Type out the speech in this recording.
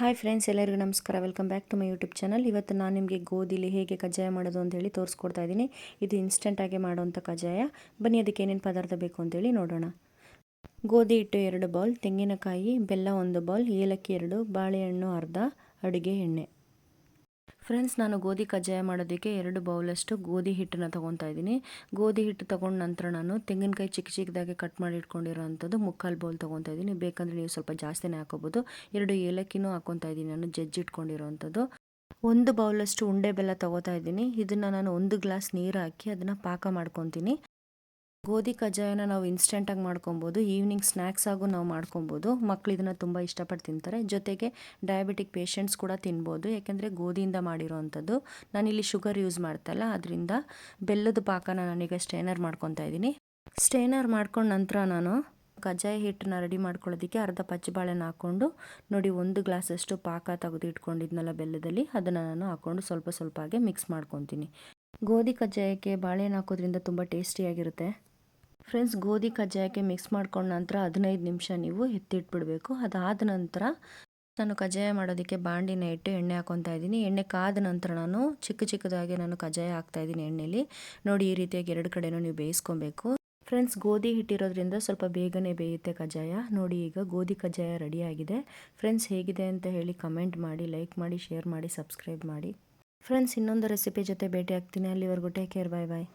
Hi friends, ಎಲ್ಲರಿಗೂ ನಮಸ್ಕಾರ. Welcome back to my YouTube channel. ಇವತ್ತು ನಾನು ನಿಮಗೆ ಗೋಧಿಲಿ ಹೇಗೆ ಕಜ್ಜಾಯ ಮಾಡೋದು ಅಂತೇಳಿ ತೋರಿಸ್ಕೊಡ್ತಾ ಇದ್ದೀನಿ. ಇದು ಇನ್ಸ್ಟೆಂಟಾಗಿ ಮಾಡೋವಂಥ ಕಜ್ಜಾಯ. ಬನ್ನಿ ಅದಕ್ಕೆ ಏನೇನು ಪದಾರ್ಥ ಬೇಕು ಅಂತೇಳಿ ನೋಡೋಣ. ಗೋಧಿ ಹಿಟ್ಟು 2 ಬೌಲ್, ತೆಂಗಿನಕಾಯಿ, ಬೆಲ್ಲ 1 ಬೌಲ್, ಏಲಕ್ಕಿ 2, ಬಾಳೆಹಣ್ಣು ಅರ್ಧ, ಅಡುಗೆ ಎಣ್ಣೆ. ಫ್ರೆಂಡ್ಸ್, ನಾನು ಗೋಧಿ ಕಜ್ಜಾಯ ಮಾಡೋದಕ್ಕೆ 2 ಬೌಲಷ್ಟು ಗೋಧಿ ಹಿಟ್ಟನ್ನು ತೊಗೊತಾ ಇದ್ದೀನಿ. ಗೋಧಿ ಹಿಟ್ಟು ತೊಗೊಂಡ ನಂತರ ನಾನು ತೆಂಗಿನಕಾಯಿ ಚಿಕ್ಕ ಚಿಕ್ಕದಾಗಿ ಕಟ್ ಮಾಡಿ ಇಟ್ಕೊಂಡಿರೋ ಅಂಥದ್ದು 3/4 ಬೌಲ್ ತೊಗೊತಾ ಇದ್ದೀನಿ. ಬೇಕಂದರೆ ನೀವು ಸ್ವಲ್ಪ ಜಾಸ್ತಿನೇ ಹಾಕೋಬೋದು. 2 ಏಲಕ್ಕಿನೂ ಹಾಕ್ಕೊತಾ ಇದ್ದೀನಿ ನಾನು ಜಜ್ಜಿಟ್ಕೊಂಡಿರೋ ಅಂಥದ್ದು. 1 ಬೌಲಷ್ಟು ಉಂಡೆ ಬೆಲ್ಲ ತೊಗೋತಾ ಇದ್ದೀನಿ. ಇದನ್ನು ನಾನು 1 ಗ್ಲಾಸ್ ನೀರು ಹಾಕಿ ಅದನ್ನು ಪಾಕ ಮಾಡ್ಕೊತೀನಿ. ಗೋಧಿ ಕಜ್ಜಾಯನ ನಾವು ಇನ್ಸ್ಟೆಂಟಾಗಿ ಮಾಡ್ಕೊಬೋದು. ಈವ್ನಿಂಗ್ ಸ್ನ್ಯಾಕ್ಸ್ ಆಗು ನಾವು ಮಾಡ್ಕೊಬೋದು. ಮಕ್ಕಳು ಇದನ್ನು ತುಂಬ ಇಷ್ಟಪಟ್ಟು ತಿಂತಾರೆ. ಜೊತೆಗೆ ಡಯಾಬಿಟಿಕ್ ಪೇಷಂಟ್ಸ್ ಕೂಡ ತಿನ್ಬೋದು, ಯಾಕೆಂದರೆ ಗೋಧಿಯಿಂದ ಮಾಡಿರೋ ಅಂಥದ್ದು. ನಾನಿಲ್ಲಿ ಶುಗರ್ ಯೂಸ್ ಮಾಡ್ತಾಯಿಲ್ಲ, ಅದರಿಂದ ಬೆಲ್ಲದ ಪಾಕನ ನಾನೀಗ ಸ್ಟೇನರ್ ಮಾಡ್ಕೊತಾ ಇದ್ದೀನಿ. ಸ್ಟೇನರ್ ಮಾಡ್ಕೊಂಡ ನಂತರ ನಾನು ಕಜ್ಜಾಯ ಹಿಟ್ಟನ್ನ ರೆಡಿ ಮಾಡ್ಕೊಳ್ಳೋದಕ್ಕೆ ಅರ್ಧ ಪಚ್ಚಬಾಳೆನ ಹಾಕ್ಕೊಂಡು ನೋಡಿ 1 ಗ್ಲಾಸಷ್ಟು ಪಾಕ ತೆಗೆದು ಇಟ್ಕೊಂಡಿದ್ನಲ್ಲ ಬೆಲ್ಲದಲ್ಲಿ, ಅದನ್ನು ನಾನು ಹಾಕ್ಕೊಂಡು ಸ್ವಲ್ಪ ಸ್ವಲ್ಪ ಹಾಗೆ ಮಿಕ್ಸ್ ಮಾಡ್ಕೊತೀನಿ. ಗೋಧಿ ಕಜ್ಜಾಯಕ್ಕೆ ಬಾಳೆಹಣ್ಣು ಹಾಕೋದ್ರಿಂದ ತುಂಬ ಟೇಸ್ಟಿಯಾಗಿರುತ್ತೆ. ಫ್ರೆಂಡ್ಸ್, ಗೋಧಿ ಕಜ್ಜಾಯಕ್ಕೆ ಮಿಕ್ಸ್ ಮಾಡ್ಕೊಂಡ ನಂತರ 15 ನಿಮಿಷ ನೀವು ಎತ್ತಿಟ್ಬಿಡಬೇಕು. ಅದಾದ ನಂತರ ನಾನು ಕಜ್ಜಾಯ ಮಾಡೋದಕ್ಕೆ ಬಾಣಲಿನ ಇಟ್ಟು ಎಣ್ಣೆ ಹಾಕ್ಕೊತಾ ಇದ್ದೀನಿ. ಎಣ್ಣೆ ಕಾದ ನಂತರ ನಾನು ಚಿಕ್ಕದಾಗಿ ಕಜ್ಜಾಯ ಹಾಕ್ತಾಯಿದ್ದೀನಿ ಎಣ್ಣೆಲಿ. ನೋಡಿ, ಈ ರೀತಿಯಾಗಿ 2 ಕಡೆನೂ ನೀವು ಬೇಯಿಸ್ಕೊಬೇಕು. ಫ್ರೆಂಡ್ಸ್, ಗೋಧಿ ಹಿಟ್ಟಿರೋದ್ರಿಂದ ಸ್ವಲ್ಪ ಬೇಗನೆ ಬೇಯುತ್ತೆ ಕಜ್ಜಾಯ. ನೋಡಿ, ಈಗ ಗೋಧಿ ಕಜ್ಜಾಯ ರೆಡಿಯಾಗಿದೆ. ಫ್ರೆಂಡ್ಸ್, ಹೇಗಿದೆ ಅಂತ ಹೇಳಿ ಕಮೆಂಟ್ ಮಾಡಿ, ಲೈಕ್ ಮಾಡಿ, ಶೇರ್ ಮಾಡಿ, ಸಬ್ಸ್ಕ್ರೈಬ್ ಮಾಡಿ. ಫ್ರೆಂಡ್ಸ್, ಇನ್ನೊಂದು ರೆಸಿಪಿ ಜೊತೆ ಭೇಟಿ ಆಗ್ತೀನಿ. ಅಲ್ಲಿವರೆಗೂ ಟೇಕ್ ಕೇರ್, ಬಾಯ್ ಬಾಯ್.